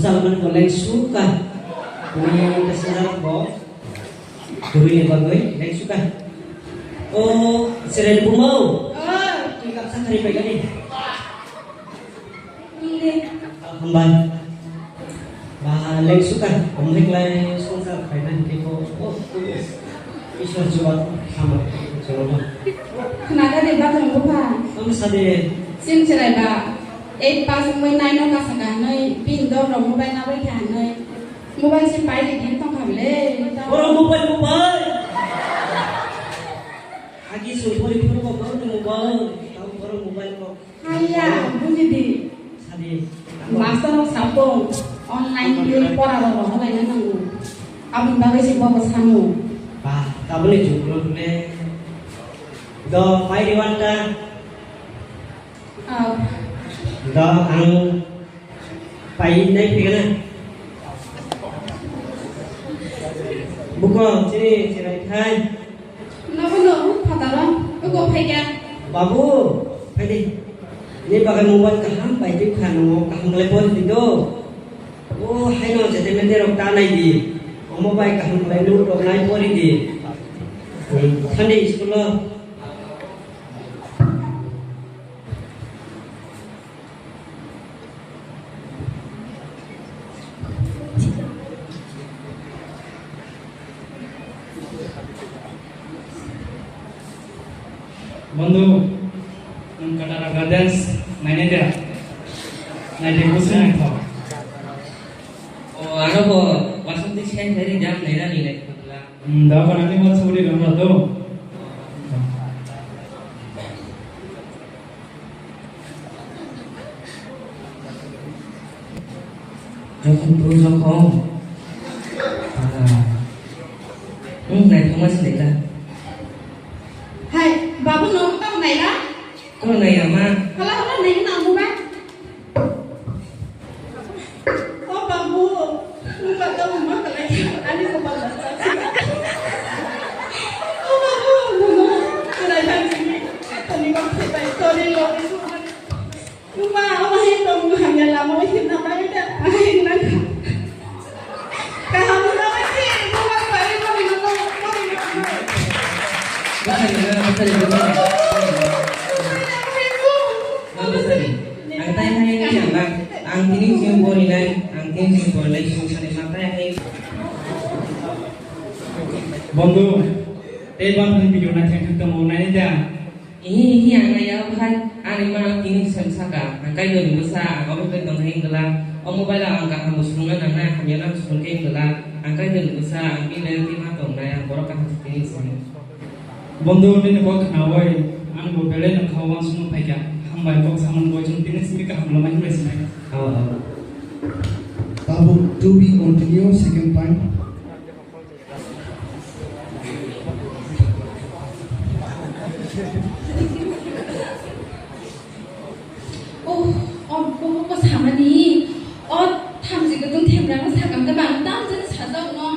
salman boleh suka punya kesenangan kok guru ini bagus lain suka oh sering mau tinggal sakari pegang ini hambal lain suka omlek lain suka kaitan kiko oh isor coba sama coba kenapa deh bang lupa kamu sadar xin cerai ba pas mới nay nó là sẵn nơi pin đâu rồi mobile nào với cả nơi mobile xin phải thì kiến tông cảm lệ orang mobile lagi sumpah itu kok baru mobile tahu orang mobile kok hay ya bunyi di sadar master sabong online beli pora loh online nang abang bagai si bawa kamu bah tak boleh juga boleh do pai diwata do ang pai nai pigana buko sini sirai thai nó kata lo kok pegang babu pai di ini pakai mobile kaham pai di kan kaham telepon itu oh hai no jadi mende rok tanai di mobile kaham lalu rok nai pori di thande sekolah বন্ধু কাটারা গার্ডেন্স নাইনে দে নাইনে বসে না খাও ও আরো বাসন্তী ছেন ধরে জাম নেরা নিলে দাও বানাতে মত সবরি আমরা তো যখন তুই যখন này không có gì là hay babu nó tao này đó con này à ma kalau này nó nào mua bác oh babu lu gak tahu mah kalau ani kok babu oh babu cái này sini tadi kok kita story lo itu cuma Allah itu hanya lama itu namanya dah akhir nak kamu nama sih bukan balik mau ang tayo na yung isang bang ang tining siyong borilan ang tining siyong borilan yung sanay matay ay বন্ধু এই বান্ধবী ভিডিও না থেকে তো মনে নাই যা ini ang ayaw kan ang mga tining siyong saka ang kayo yung basa ang kapag ng hing gala ang mobile ang kakamusungan ang na kanya lang sunod gala ang kayo yung basa ang pinay timatong na ang borok ang tining siyong বন্ধু দিনে বক নাওয়াই আন ববেলে না খাওয়া সুনো পাইকা হামবাই বক সামন বইজন দিনে সিমিকা হামলা মাই হইছে না Babu, to be continue second point. bố có xả mà đi tham gì cái tương thêm ra nó xả cầm cái bàn tao rất xả rộng nó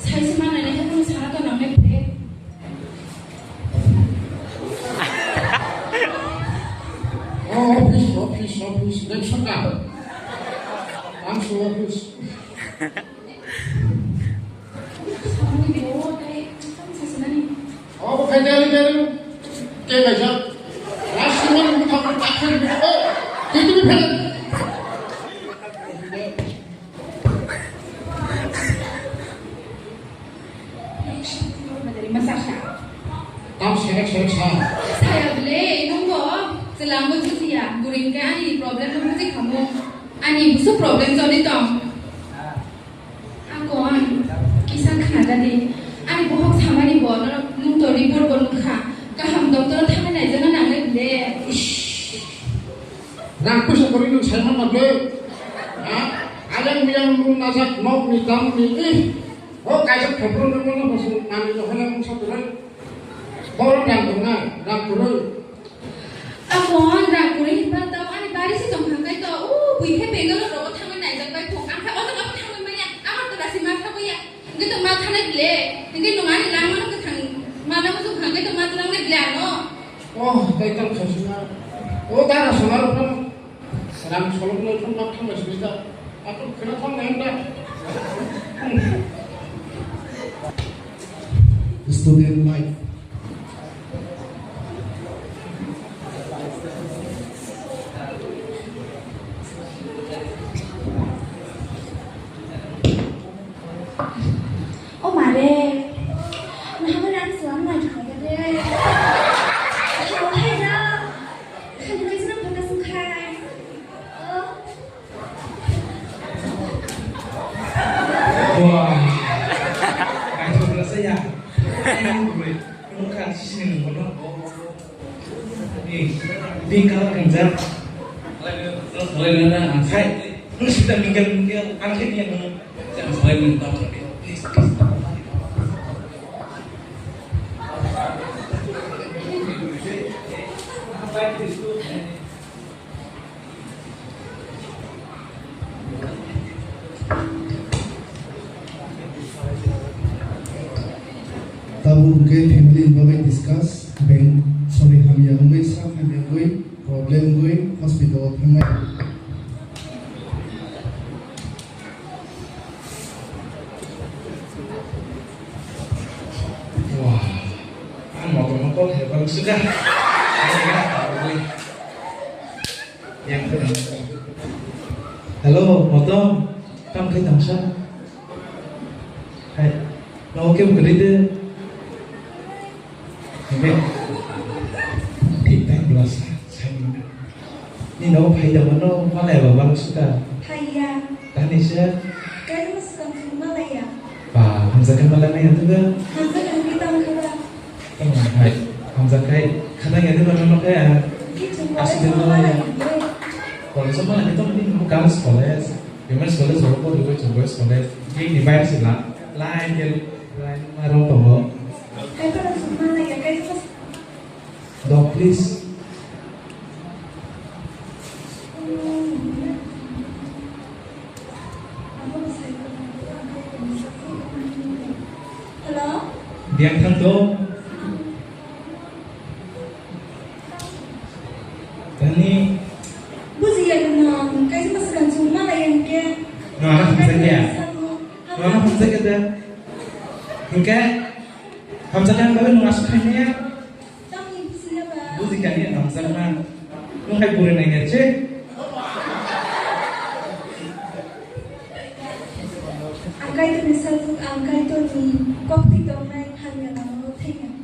sai xem này này không xả tôi nằm đây thế Office, let's shut up. I'm so office. sao đi bố đây không xả xem này phải đi. Cái này sao? Last one, we talk about that. Did you pay? dari masak Tam serak. saya beli nunggu selama itu sih ya guring ke ani problem itu sih kamu ani busu problem jadi tom aku kisah kada deh ani bohong sama ni boh nung to report boh nungka kaham dokter thame nai jangan nangge deh Ngaku seperti itu saya lagi. Ada yang nazak mau nikam ini. Oh kayak kebetulan mana masuk nanti johannya masuk terus. Orang yang benar, yang benar. aku ragu ni tahu ani baris sih jom hangai to buih pengen lo thame nai jangan baik phok angka orang apa thame banyak amat tu dasi mat apa ya gitu mat thane deh ini nungan lama tu thang mana masuk hangai tu mat lang deh no Oh, kayak khasnya. Oh, dah rasa malu kan. Sedang sekolah pun nak thame sebisa. Aku kenapa nggak? Student life. Oh mare, nah mana aku selama aja kayak deh. Kalau hai dah, kan dia senang pada suka. Wah, kayak berasa ya. Ini gue, bukan sini nih, Nih kalau kerja, mulai nana, lu sudah minggal angkat yang jangan mulai minta please. Tabu ke family involved discuss bank sorry हम yang gue सब हम yang gue problem gue hospital thangai Wah, motor hebat sudah. Yang kedua, halo motor, kamu ke Tangshan? Hai, mau ke Bukit Oke, kita belas. Ini no pay dah mana? Mana ya bapak suka? Hai Tani sih. kayak masuk ke Malaya. Pak, Hamzah kan malam ni tu kan? Nanti kan kita makan. Hai, Hamzah kai, kadang ada mana kayak Kita asli boleh Malaya. Malaya. Kalau semua itu mending bukan sekolah, gimana sekolah sekolah juga coba sekolah. Ini dibayar sih lah, lain marah tomo. Kayak masuk Malaya, kayak masuk. Dog please. Halo? Diam kan tu. Tani, Buzian mom, kayak masuk kan cuma lah yang ke. mana Hamzah dia? Mana Hamzah kita? Enggak, Hamzah kan baru masuk hanya. Tapi siapa? Buzi kan dia Hamzah mana? Lu hai burin aja cek. Angka itu misal tuh angka itu nih, kok tidak naik hanya nama lo tinggal.